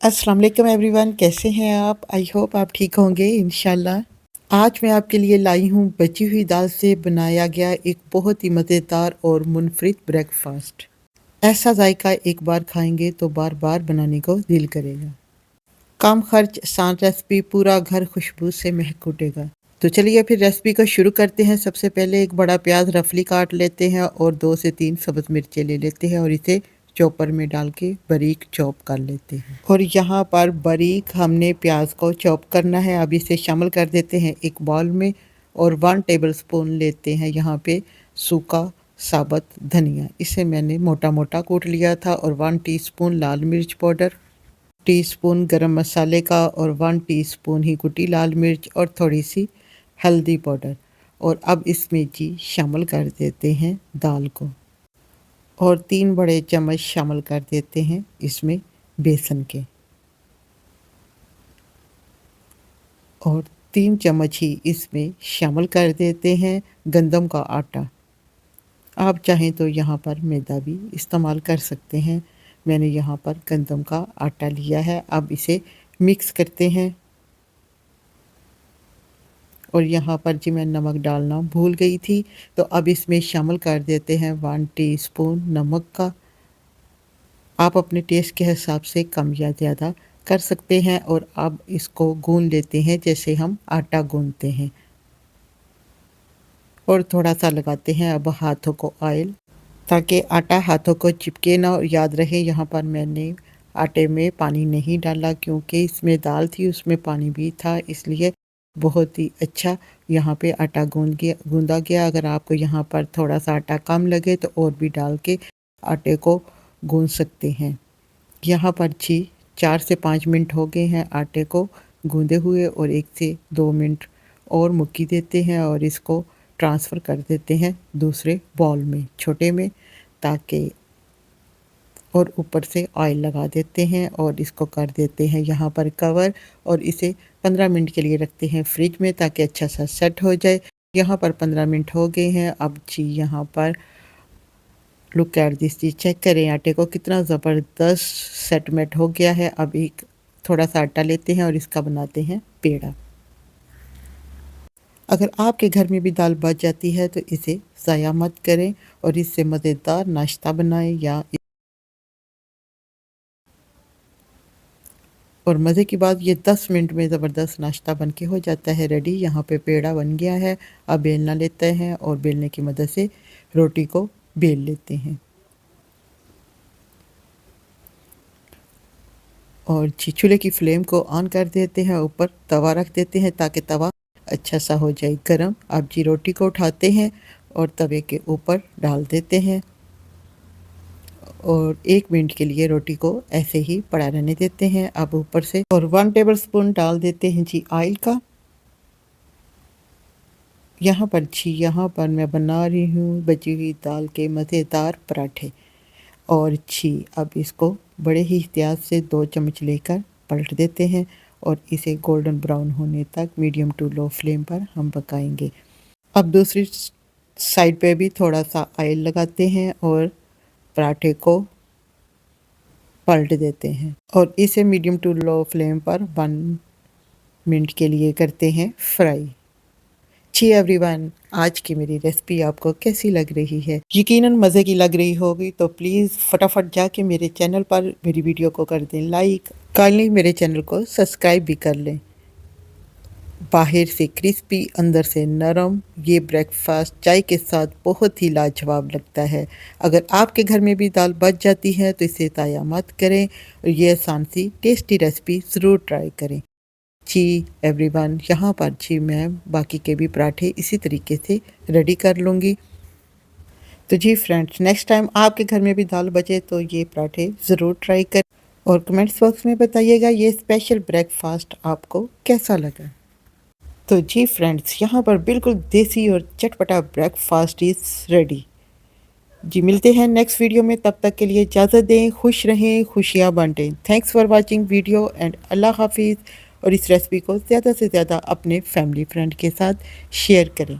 अस्सलाम वालेकुम एवरीवन, कैसे हैं आप? आई होप आप ठीक होंगे इंशाल्लाह। आज मैं आपके लिए लाई हूँ बची हुई दाल से बनाया गया एक बहुत ही मज़ेदार और मुनफरिद ब्रेकफास्ट। ऐसा जायका एक बार खाएंगे तो बार बार बनाने को दिल करेगा। कम खर्च आसान रेसिपी, पूरा घर खुशबू से महक उठेगा। तो चलिए फिर रेसिपी को शुरू करते हैं। सबसे पहले एक बड़ा प्याज रफली काट लेते हैं और 2 से 3 सब्ज़ मिर्चें ले लेते हैं और इसे चॉपर में डाल के बारीक चॉप कर लेते हैं। और यहाँ पर बारीक हमने प्याज को चॉप करना है। अब इसे शामिल कर देते हैं एक बाउल में और 1 टेबलस्पून लेते हैं यहाँ पे सूखा साबुत धनिया। इसे मैंने मोटा मोटा कूट लिया था। और 1 टीस्पून लाल मिर्च पाउडर, टीस्पून गरम मसाले का और 1 टीस्पून ही कुटी लाल मिर्च और थोड़ी सी हल्दी पाउडर। और अब इसमें जी शामिल कर देते हैं दाल को और 3 बड़े चम्मच शामिल कर देते हैं इसमें बेसन के और 3 चम्मच ही इसमें शामिल कर देते हैं गंदम का आटा। आप चाहें तो यहाँ पर मैदा भी इस्तेमाल कर सकते हैं। मैंने यहाँ पर गंदम का आटा लिया है। अब इसे मिक्स करते हैं। और यहाँ पर जी मैं नमक डालना भूल गई थी, तो अब इसमें शामिल कर देते हैं 1 टीस्पून नमक का। आप अपने टेस्ट के हिसाब से कम या ज़्यादा कर सकते हैं। और अब इसको गूंद लेते हैं जैसे हम आटा गूंदते हैं। और थोड़ा सा लगाते हैं अब हाथों को ऑयल, ताकि आटा हाथों को चिपके ना। और याद रहे यहाँ पर मैंने आटे में पानी नहीं डाला, क्योंकि इसमें दाल थी उसमें पानी भी था, इसलिए बहुत ही अच्छा यहाँ पे आटा गूंदा गया। अगर आपको यहाँ पर थोड़ा सा आटा कम लगे तो और भी डाल के आटे को गूंद सकते हैं। यहाँ पर जी 4 से 5 मिनट हो गए हैं आटे को गूंदे हुए, और 1 से 2 मिनट और मुक्की देते हैं और इसको ट्रांसफ़र कर देते हैं दूसरे बाउल में छोटे में, ताकि और ऊपर से ऑयल लगा देते हैं और इसको कर देते हैं यहाँ पर कवर। और इसे 15 मिनट के लिए रखते हैं फ्रिज में, ताकि अच्छा सा सेट हो जाए। यहाँ पर 15 मिनट हो गए हैं। अब जी यहाँ पर लुक एट दिस जी, चेक करें आटे को कितना ज़बरदस्त सेटमेंट हो गया है। अब एक थोड़ा सा आटा लेते हैं और इसका बनाते हैं पेड़ा। अगर आपके घर में भी दाल बच जाती है तो इसे ज़ाया मत करें और इससे मज़ेदार नाश्ता बनाएं या और मज़े की बात ये 10 मिनट में ज़बरदस्त नाश्ता बन के हो जाता है रेडी। यहाँ पे पेड़ा बन गया है। अब बेलना लेते हैं और बेलने की मदद से रोटी को बेल लेते हैं। और चूल्हे की फ्लेम को ऑन कर देते हैं, ऊपर तवा रख देते हैं ताकि तवा अच्छा सा हो जाए गरम। अब जी रोटी को उठाते हैं और तवे के ऊपर डाल देते हैं और 1 मिनट के लिए रोटी को ऐसे ही पड़ा रहने देते हैं। अब ऊपर से और 1 टेबलस्पून डाल देते हैं जी ऑयल का। यहाँ पर मैं बना रही हूँ बची हुई दाल के मज़ेदार पराठे। और अब इसको बड़े ही एहतियात से 2 चम्मच लेकर पलट देते हैं और इसे गोल्डन ब्राउन होने तक मीडियम टू लो फ्लेम पर हम पकाएंगे। अब दूसरी साइड पे भी थोड़ा सा ऑयल लगाते हैं और पराठे को पलट देते हैं और इसे मीडियम टू लो फ्लेम पर 1 मिनट के लिए करते हैं फ्राई। जी एवरीवन, आज की मेरी रेसिपी आपको कैसी लग रही है? यकीनन मज़े की लग रही होगी, तो प्लीज़ फटाफट जाके मेरे चैनल पर मेरी वीडियो को कर दें लाइक। काइंडली मेरे चैनल को सब्सक्राइब भी कर लें। बाहर से क्रिस्पी, अंदर से नरम, ये ब्रेकफास्ट चाय के साथ बहुत ही लाजवाब लगता है। अगर आपके घर में भी दाल बच जाती है तो इसे ज़ाया मत करें और ये आसान सी टेस्टी रेसिपी ज़रूर ट्राई करें। जी एवरीवन, यहाँ पर जी मैं बाकी के भी पराठे इसी तरीके से रेडी कर लूँगी। तो जी फ्रेंड्स, नेक्स्ट टाइम आपके घर में भी दाल बचे तो ये पराठे ज़रूर ट्राई करें और कमेंट्स बॉक्स में बताइएगा ये स्पेशल ब्रेकफास्ट आपको कैसा लगा। तो जी फ्रेंड्स, यहाँ पर बिल्कुल देसी और चटपटा ब्रेकफास्ट इज़ रेडी। जी मिलते हैं नेक्स्ट वीडियो में, तब तक के लिए इजाज़त दें। खुश रहें, खुशियाँ बांटें। Thanks for watching video and अल्लाह हाफिज़। और इस रेसिपी को ज़्यादा से ज़्यादा अपने फैमिली फ्रेंड के साथ शेयर करें।